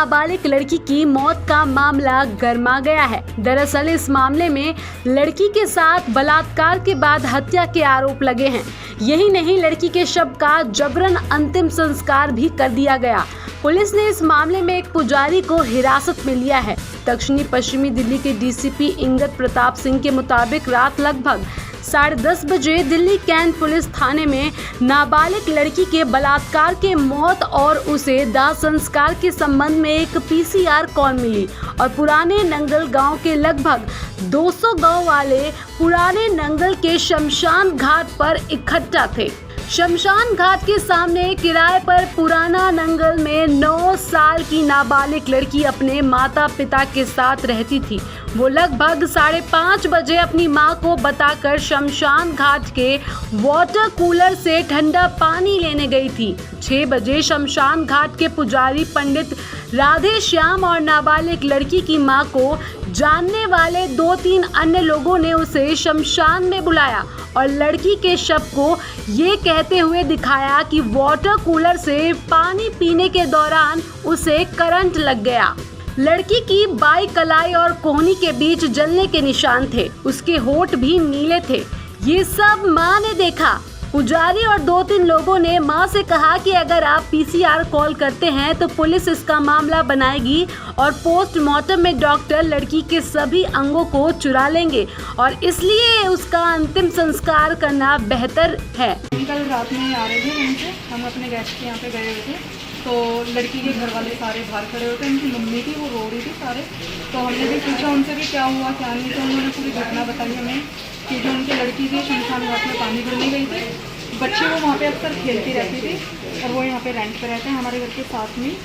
नाबालिग लड़की की मौत का मामला गरमा गया है। दरअसल इस मामले में लड़की के साथ बलात्कार के बाद हत्या के आरोप लगे हैं। यही नहीं, लड़की के शव का जबरन अंतिम संस्कार भी कर दिया गया। पुलिस ने इस मामले में एक पुजारी को हिरासत में लिया है। दक्षिणी पश्चिमी दिल्ली के डीसीपी इंगत प्रताप सिंह के मुताबिक रात लगभग 10:30 बजे दिल्ली कैंट पुलिस थाने में नाबालिग लड़की के बलात्कार के मौत और उसे दाह संस्कार के संबंध में एक पीसीआर कॉल मिली और पुराने नंगल गांव के लगभग 200 गांव वाले पुराने नंगल के शमशान घाट पर इकट्ठा थे। शमशान घाट के सामने किराए पर पुराना नंगल में 9 साल की नाबालिग लड़की अपने माता पिता के साथ रहती थी। वो लगभग 5:30 बजे अपनी मां को बताकर शमशान घाट के वाटर कूलर से ठंडा पानी लेने गई थी। 6 बजे शमशान घाट के पुजारी पंडित राधे श्याम और नाबालिग लड़की की मां को जानने वाले 2-3 अन्य लोगों ने उसे शमशान में बुलाया और लड़की के शव को ये कहते हुए दिखाया कि वाटर कूलर से पानी पीने के दौरान उसे करंट लग गया। लड़की की बाई कलाई और कोहनी के बीच जलने के निशान थे। उसके होंठ भी नीले थे। ये सब मां ने देखा। पुजारी और 2-3 लोगों ने मां से कहा कि अगर आप पीसीआर कॉल करते हैं तो पुलिस इसका मामला बनाएगी और पोस्टमार्टम में डॉक्टर लड़की के सभी अंगों को चुरा लेंगे और इसलिए उसका अंतिम संस्कार करना बेहतर है। कल रात में आ रहे थे वहीं से, हम अपने गेस्ट के यहाँ पे गए हुए थे, तो लड़की के घर वाले सारे बाहर खड़े होते, उनकी मम्मी थी, वो रो रही थी सारे। तो हमने भी पूछा उनसे भी क्या हुआ क्या नहीं, तो उन्होंने पूरी घटना बताई हमें कि जो उनकी लड़की थी शमशान घाट में पानी भरने गई थी। बच्चे वो वहाँ पे अक्सर खेलती रहती थी और वो यहाँ पे रेंट पे रहते हैं हमारे घर के साथ में।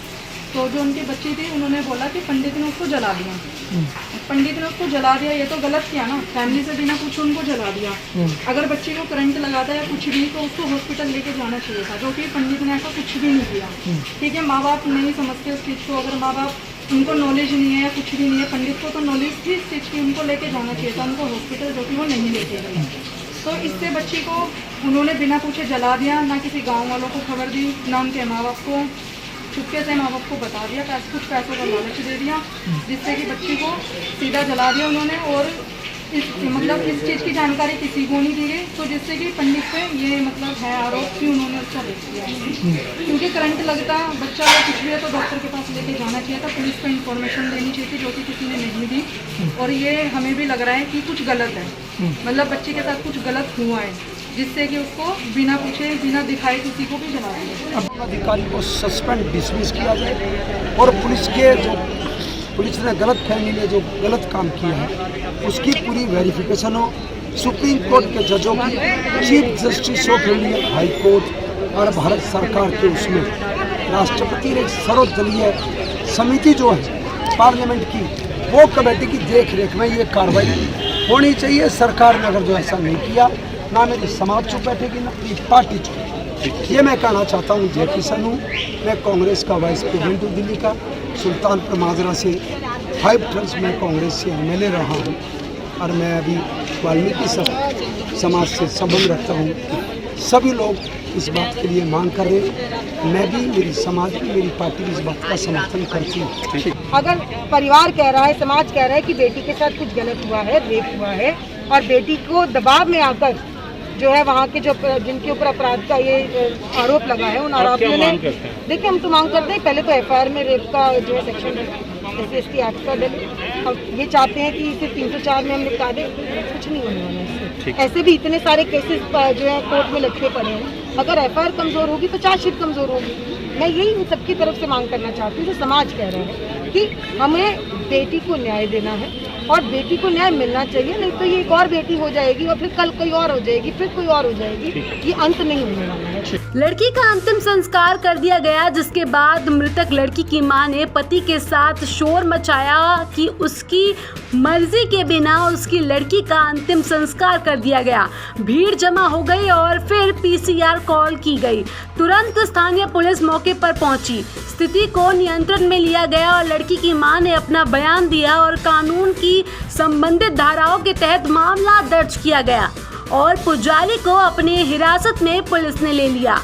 तो जो उनके बच्चे थे उन्होंने बोला कि पंडित ने उसको जला दिया। पंडित ने उसको जला दिया, ये तो गलत किया ना, फैमिली से बिना कुछ उनको जला दिया। अगर बच्चे को करंट लगाता है कुछ भी तो उसको हॉस्पिटल लेके जाना चाहिए था, जो कि पंडित ने ऐसा कुछ भी नहीं किया। ठीक है, माँ बाप नहीं समझते उस चीज़ को, अगर माँ बाप उनको नॉलेज नहीं है या कुछ भी नहीं है, पंडित को तो नॉलेज थी इस चीज़ की, उनको लेके जाना चाहिए था उनको हॉस्पिटल, जो कि वो नहीं लेके गए। तो इससे बच्ची को उन्होंने बिना पूछे जला दिया, ना किसी गाँव वालों को खबर दी, ना उनके माँ बाप को, चुपके से माँ बाप को बता दिया, कुछ पैसों का लालच दे दिया, जिससे कि बच्ची को सीधा जला दिया उन्होंने। और इस चीज़ की जानकारी किसी को नहीं दी गई, तो जिससे कि पंडित पे ये है आरोप कि उन्होंने उसका रेप किया। क्योंकि करंट लगता बच्चा अगर कुछ भी है तो डॉक्टर के पास लेके जाना चाहिए था, पुलिस को इन्फॉर्मेशन देनी चाहिए थी, जो कि किसी ने नहीं दी। और ये हमें भी लग रहा है कि कुछ गलत है, बच्चे के साथ कुछ गलत हुआ है, जिससे कि उसको बिना पूछे बिना दिखाए किसी को भी जला दिया। अब अधिकारी को सस्पेंड डिसमिस किया जाए और पुलिस ने गलत फहमी में जो गलत काम किया है उसकी पूरी वेरिफिकेशन हो। सुप्रीम कोर्ट के जजों की, chief justice of India high court और भारत सरकार के उसमें राष्ट्रपति ने सर्वदलीय समिति जो है पार्लियामेंट की, वो कमेटी की देख रेख में ये कार्रवाई होनी चाहिए। सरकार ने अगर जो ऐसा नहीं किया, ना मेरी समाज चुप बैठेगी ना मेरी पार्टी चुप। ये मैं कहना चाहता हूँ, जय किशन हूँ, मैं कांग्रेस का वाइस प्रेसिडेंट हूँ दिल्ली का, सुल्तानपुर माजरा से 5 टर्म्स में कांग्रेस से एमएलए रहा हूँ और मैं अभी वाल्मीकि समाज से संबंध रखता हूँ। सभी लोग इस बात के लिए मांग कर रहे हैं, मैं भी, मेरी समाज भी, मेरी पार्टी भी इस बात का समर्थन करती हूँ। अगर परिवार कह रहा है, समाज कह रहा है कि बेटी के साथ कुछ गलत हुआ है, रेप हुआ है और बेटी को दबाव में आकर जो है वहाँ के जो जिनके ऊपर अपराध का ये आरोप लगा है उन आरोपियों ने, देखिए हम तो मांग करते हैं पहले तो एफआईआर में रेप का जो है सेक्शन SC एक्ट का डले, और ये चाहते हैं कि इसे 304 में हम निपटा दें, कुछ नहीं होने वाला है। ऐसे भी इतने सारे केसेस जो है कोर्ट में लटके पड़े हैं, अगर एफआईआर कमज़ोर होगी तो चार्जशीट कमज़ोर होगी। मैं यही इन सबकी तरफ से मांग करना चाहती हूँ, जो समाज कह रहा है कि हमें बेटी को न्याय देना है और बेटी को न्याय मिलना चाहिए, नहीं तो ये एक और बेटी हो जाएगी और फिर कल कोई और हो जाएगी, फिर कोई और हो जाएगी, ये अंत नहीं होने वाला है। लड़की का अंतिम संस्कार कर दिया गया, जिसके बाद मृतक लड़की की मां ने पति के साथ शोर मचाया कि उसकी मर्जी के बिना उसकी लड़की का अंतिम संस्कार कर दिया गया। भीड़ जमा हो गई और फिर पीसीआर कॉल की गई। तुरंत स्थानीय पुलिस मौके पर पहुंची, स्थिति को नियंत्रण में लिया गया और लड़की की मां ने अपना बयान दिया और कानून की संबंधित धाराओं के तहत मामला दर्ज किया गया और पुजारी को अपनी हिरासत में पुलिस ने ले लिया।